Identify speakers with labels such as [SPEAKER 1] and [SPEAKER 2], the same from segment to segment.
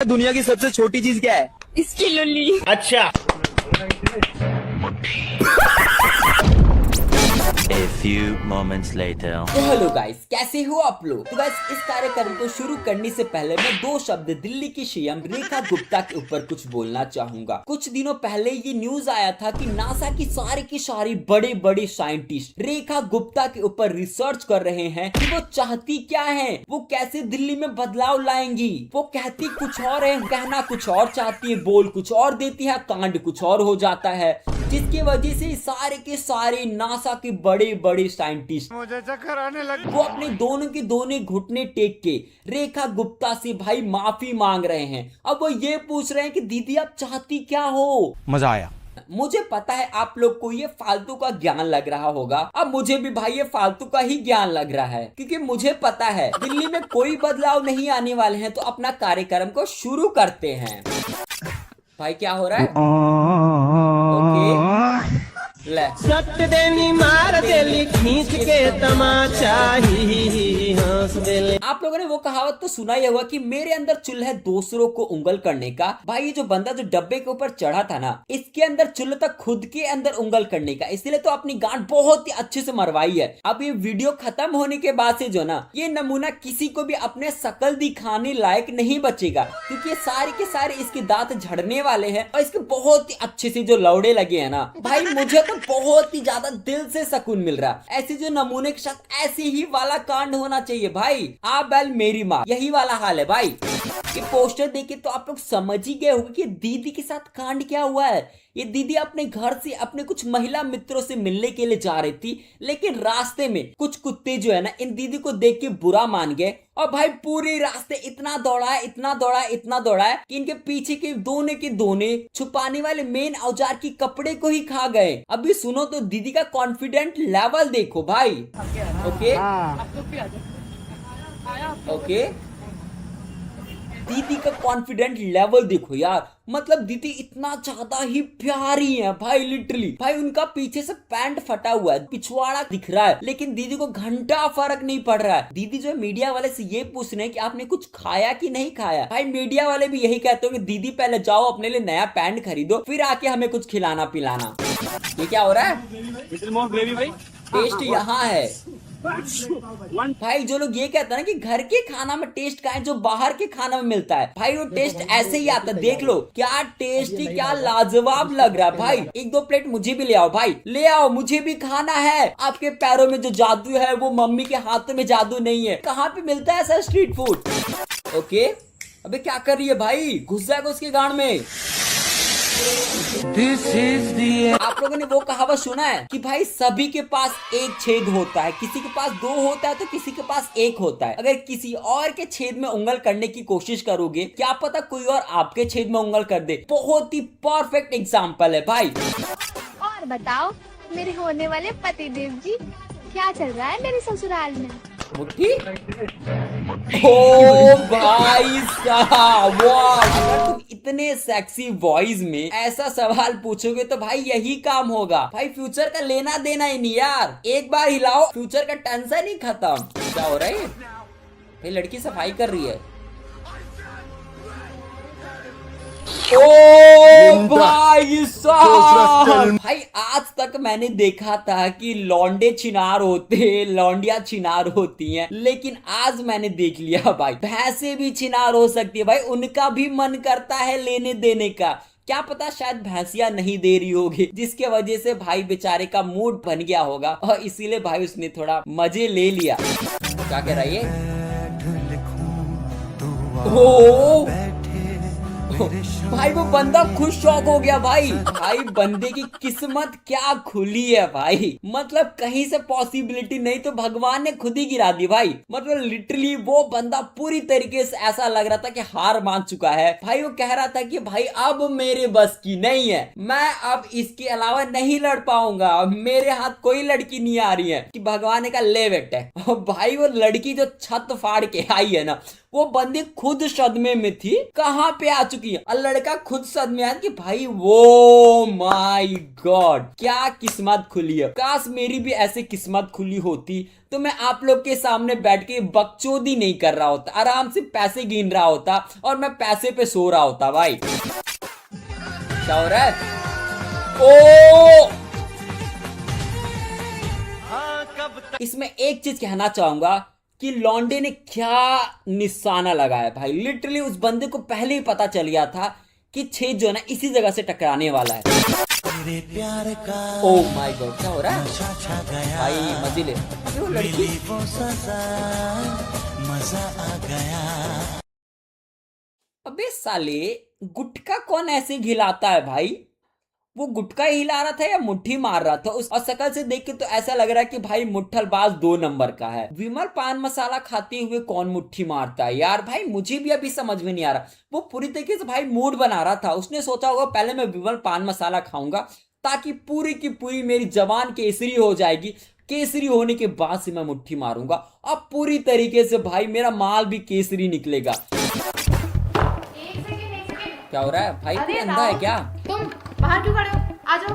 [SPEAKER 1] दुनिया की सबसे छोटी चीज क्या है?
[SPEAKER 2] इसकी लुल्ली।
[SPEAKER 3] अच्छा।
[SPEAKER 4] A few moments later.
[SPEAKER 5] तो हेलो गाइस, कैसे हो आप लोग? तो गाइस, इस कार्यक्रम को शुरू करने से पहले मैं दो शब्द दिल्ली की सीएम रेखा गुप्ता के ऊपर कुछ बोलना चाहूंगा। कुछ दिनों पहले ये न्यूज आया था कि नासा की सारी बड़े बड़े साइंटिस्ट रेखा गुप्ता के ऊपर रिसर्च कर रहे हैं कि वो चाहती क्या है, वो कैसे दिल्ली में बदलाव लाएंगी। वो कहती कुछ और है, कहना कुछ और चाहती है, बोल कुछ और देती है, कांड कुछ और हो जाता है, जिसकी वजह से सारे के सारे नासा के बड़े बड़े साइंटिस्ट
[SPEAKER 3] मुझे चक्कर आने लगा।
[SPEAKER 5] वो अपने दोनों के दोनों घुटने टेक के रेखा गुप्ता से भाई माफी मांग रहे हैं। अब वो ये पूछ रहे हैं कि दीदी आप चाहती क्या हो।
[SPEAKER 1] मजा आया।
[SPEAKER 5] मुझे पता है आप लोग को ये फालतू का ज्ञान लग रहा होगा। अब मुझे भी भाई ये फालतू का ही ज्ञान लग रहा है, क्योंकि मुझे पता है दिल्ली में कोई बदलाव नहीं आने वाले हैं। तो अपना कार्यक्रम को शुरू करते हैं। भाई क्या हो रहा है? ओके ले
[SPEAKER 3] सत्य देवी मार देली खींच के तमाचा ही हंस देली।
[SPEAKER 5] आप लोगों ने वो कहावत तो सुना ही होगा कि मेरे अंदर चुल है दूसरों को उंगल करने का। भाई ये जो बंदा जो डब्बे के ऊपर चढ़ा था ना, इसके अंदर चुल था खुद के अंदर उंगल करने का, इसलिए तो अपनी गांठ बहुत ही अच्छे से मरवाई है। अब ये वीडियो खत्म होने के बाद से जो ना ये नमूना किसी को भी अपने शकल दिखाने लायक नहीं बचेगा, क्योंकि ये सारे के सारे इसके दांत झड़ने वाले हैं और इसके बहुत ही अच्छे से जो लौड़े लगे हैं ना, भाई मुझे तो बहुत ही ज्यादा दिल से सुकून मिल रहा है। ऐसे जो नमूने के साथ ऐसे ही वाला कांड होना चाहिए भाई। आप बैल मेरी माँ, यही वाला हाल है भाई। ये पोस्टर देखे तो आप लोग समझ ही गए होंगे कि दीदी के साथ कांड क्या हुआ है। ये दीदी अपने घर से अपने कुछ महिला मित्रों से मिलने के लिए जा रही थी, लेकिन रास्ते में कुछ कुत्ते जो है ना इन दीदी को देख के बुरा मान गए और भाई पूरे रास्ते इतना दौड़ा है, इतना दौड़ा है, इतना दौड़ा है कि इनके पीछे के दोने छुपाने वाले मेन औजार की कपड़े को ही खा गए। अभी सुनो तो दीदी का कॉन्फिडेंट लेवल देखो भाई। ओके ओके, दीदी का कॉन्फिडेंट लेवल देखो यार। मतलब दीदी इतना ज्यादा ही प्यारी है भाई, लिटरली भाई उनका पीछे से पैंट फटा हुआ है, पिछवाड़ा दिख रहा है, लेकिन दीदी को घंटा फर्क नहीं पड़ रहा है। दीदी जो है मीडिया वाले से ये पूछ रहे हैं कि आपने कुछ खाया कि नहीं खाया। भाई मीडिया वाले भी यही कहते हो कि दीदी पहले जाओ अपने लिए नया पैंट खरीदो, फिर आके हमें कुछ खिलाना पिलाना। ये क्या हो रहा है? टेस्ट यहाँ है भाई। जो लोग ये कहते हैं ना कि घर के खाना में टेस्ट का है जो बाहर के खाना में मिलता है, भाई वो टेस्ट ऐसे ही आता है। देख लो क्या टेस्टी, क्या लाजवाब लग रहा है भाई। एक दो प्लेट मुझे भी ले आओ भाई, ले आओ, मुझे भी खाना है। आपके पैरों में जो जादू है वो मम्मी के हाथों में जादू नहीं है। कहाँ पे मिलता है ऐसा स्ट्रीट फूड? ओके, अबे क्या कर रही है भाई? घुस जाएगा उसके गांड में। आप लोगों ने वो कहावत सुना है कि भाई सभी के पास एक छेद होता है, किसी के पास दो होता है तो किसी के पास एक होता है। अगर किसी और के छेद में उंगल करने की कोशिश करोगे, क्या पता कोई और आपके छेद में उंगल कर दे। बहुत ही परफेक्ट एग्जाम्पल है भाई।
[SPEAKER 2] और बताओ मेरे होने वाले पतिदेव जी, क्या चल रहा है मेरे ससुराल में?
[SPEAKER 5] मुट्ठी? ओ भाई साहब, वाह! अगर तुम इतने सेक्सी वॉइस में ऐसा सवाल पूछोगे तो भाई यही काम होगा। भाई फ्यूचर का लेना देना ही नहीं यार, एक बार हिलाओ फ्यूचर का टेंशन ही खत्म। क्या हो रहा है? भाई लड़की सफाई कर रही है। ओ भाई साहब, भाई आज तक मैंने देखा था कि लौंडे छिनार होते, लौंडिया छिनार होती हैं, लेकिन आज मैंने देख लिया भाई भैंसे भी छिनार हो सकती है। भाई उनका भी मन करता है लेने देने का। क्या पता शायद भैंसिया नहीं दे रही होगी, जिसके वजह से भाई बेचारे का मूड बन गया होगा और इसीलिए भाई उसने थोड़ा मजे ले लिया। क्या कह रहा है? ओ भाई वो बंदा खुश शौक हो गया भाई। भाई बंदे की किस्मत क्या खुली है भाई। मतलब कहीं से पॉसिबिलिटी नहीं तो भगवान ने खुद ही गिरा दी भाई। मतलब लिटरली वो बंदा पूरी तरीके से ऐसा लग रहा था कि हार मान चुका है भाई। वो कह रहा था कि भाई अब मेरे बस की नहीं है, मैं अब इसके अलावा नहीं लड़ पाऊंगा, मेरे हाथ कोई लड़की नहीं आ रही है। कि भगवान ने कहा ले बेटे। भाई वो लड़की जो छत फाड़ के आई है ना, वो बंदी खुद सदमे में थी, कहाँ पे आ चुकी है, और लड़का खुद सदमे आया कि भाई वो माय गॉड क्या किस्मत खुली है। काश मेरी भी ऐसे किस्मत खुली होती तो मैं आप लोग के सामने बैठ के बकचोदी नहीं कर रहा होता, आराम से पैसे गिन रहा होता और मैं पैसे पे सो रहा होता। भाई क्या हो रहा है? ओ इसमें एक चीज कहना चाहूंगा कि लॉन्डे ने क्या निशाना लगाया भाई। लिटरली उस बंदे को पहले ही पता चल गया था कि छेद जो है ना इसी जगह से टकराने वाला है। ओह माय गॉड क्या हो रहा है भाई? मजे ले अबे वो लड़की। अबे साले गुटखा कौन ऐसे घिलाता है भाई? वो गुटखा हिला रहा था या मुट्ठी मार रहा था उस, और शक्ल से देख के तो ऐसा लग रहा है कि भाई मुट्ठलबाज 2 नंबर का है। विमल पान मसाला खाते हुए कौन मुट्ठी मारता है यार? भाई मुझे भी अभी समझ में नहीं आ रहा। वो पूरी तरीके से भाई मूड बना रहा था, उसने सोचा होगा पहले मैं विमल पान मसाला खाऊंगा ताकि पूरी की पूरी मेरी जबान केसरी हो जाएगी, केसरी होने के बाद से मैं मुट्ठी मारूंगा। अब पूरी तरीके से भाई मेरा माल भी केसरी निकलेगा। क्या हो रहा है भाई? तू अंधा है क्या?
[SPEAKER 6] तुम बाहर क्यों खड़े हो? आ जाओ।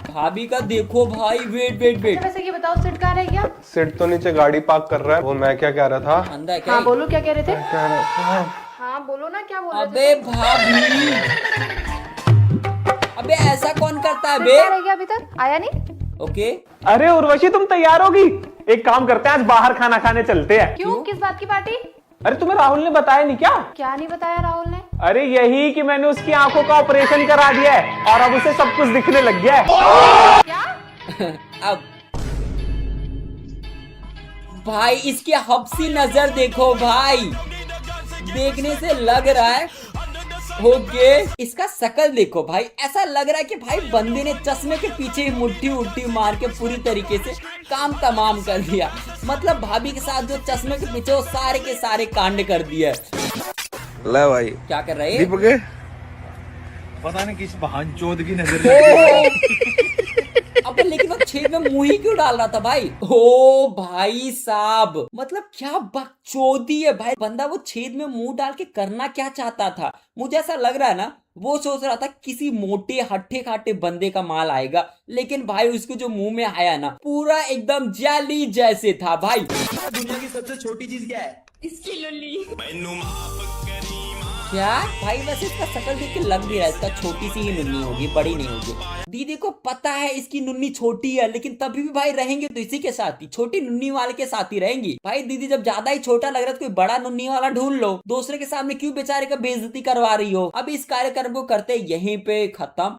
[SPEAKER 5] भाभी का देखो भाई। वेट वेट वेट
[SPEAKER 6] वैसे ये बताओ सिट कहाँ रह गया?
[SPEAKER 7] सिट तो नीचे गाड़ी पार्क कर रहा है। वो मैं क्या कह रहा था?
[SPEAKER 5] अंधा है क्या?
[SPEAKER 6] हाँ बोलो क्या कह रहे थे?
[SPEAKER 7] कह रहा था
[SPEAKER 6] हाँ बोलो ना क्या बोल रहे थे?
[SPEAKER 5] अबे भाभी, अबे ऐसा कौन करता है
[SPEAKER 6] सिट
[SPEAKER 5] बे?
[SPEAKER 6] कहाँ रह गया अभी तक? आया नहीं?
[SPEAKER 5] ओके
[SPEAKER 8] अरे उर्वशी तुम तैयार होगी? एक काम करते हैं आज बाहर खाना खाने चलते हैं।
[SPEAKER 6] क्यों? किस बात की पार्टी?
[SPEAKER 8] अरे तुम्हें राहुल ने बताया नहीं क्या?
[SPEAKER 6] क्या नहीं बताया राहुल ने?
[SPEAKER 8] अरे यही कि मैंने उसकी आंखों का ऑपरेशन करा दिया है और अब उसे सब कुछ दिखने लग गया है।
[SPEAKER 6] क्या?
[SPEAKER 5] अब भाई इसकी हब्सी नजर देखो भाई, देखने से लग रहा है ओके। इसका शकल देखो भाई, ऐसा लग रहा है कि भाई बंदे ने चश्मे के पीछे मुट्ठी उट्ठी मार के पूरी तरीके से काम तमाम कर दिया। मतलब भाभी के साथ जो चश्मे के पीछे वो सारे के सारे कांड कर दिए।
[SPEAKER 1] ले भाई
[SPEAKER 5] क्या कर रहे हैं?
[SPEAKER 1] दीपक पता नहीं किस बहान चोद की नजर।
[SPEAKER 5] अबे लेकिन वो छेद में मुंह ही क्यों डाल रहा था भाई? ओ भाई साहब, मतलब क्या बकचोदी है भाई। बंदा वो छेद में मुंह डाल के करना क्या चाहता था? मुझे ऐसा लग रहा है ना वो सोच रहा था किसी मोटे हट्टे खाटे बंदे का माल आएगा, लेकिन भाई उसको जो मुंह में आया ना पूरा एकदम जेली जैसे था भाई।
[SPEAKER 1] दुनिया की सबसे छोटी चीज क्या है?
[SPEAKER 5] क्या भाई? वैसे इसका शकल देख के लग भी रहा है इसका छोटी सी ही नुन्नी होगी, बड़ी नहीं होगी। दीदी को पता है इसकी नुन्नी छोटी है, लेकिन तभी भी भाई रहेंगे तो इसी के साथ ही, छोटी नुन्नी वाले के साथ ही रहेंगी। भाई दीदी जब ज्यादा ही छोटा लग रहा है तो कोई बड़ा नुन्नी वाला ढूंढ लो। दूसरे के सामने क्यों बेचारे का बेइज्जती करवा रही हो? अब इस कार्यक्रम को करते यहीं पे खत्म।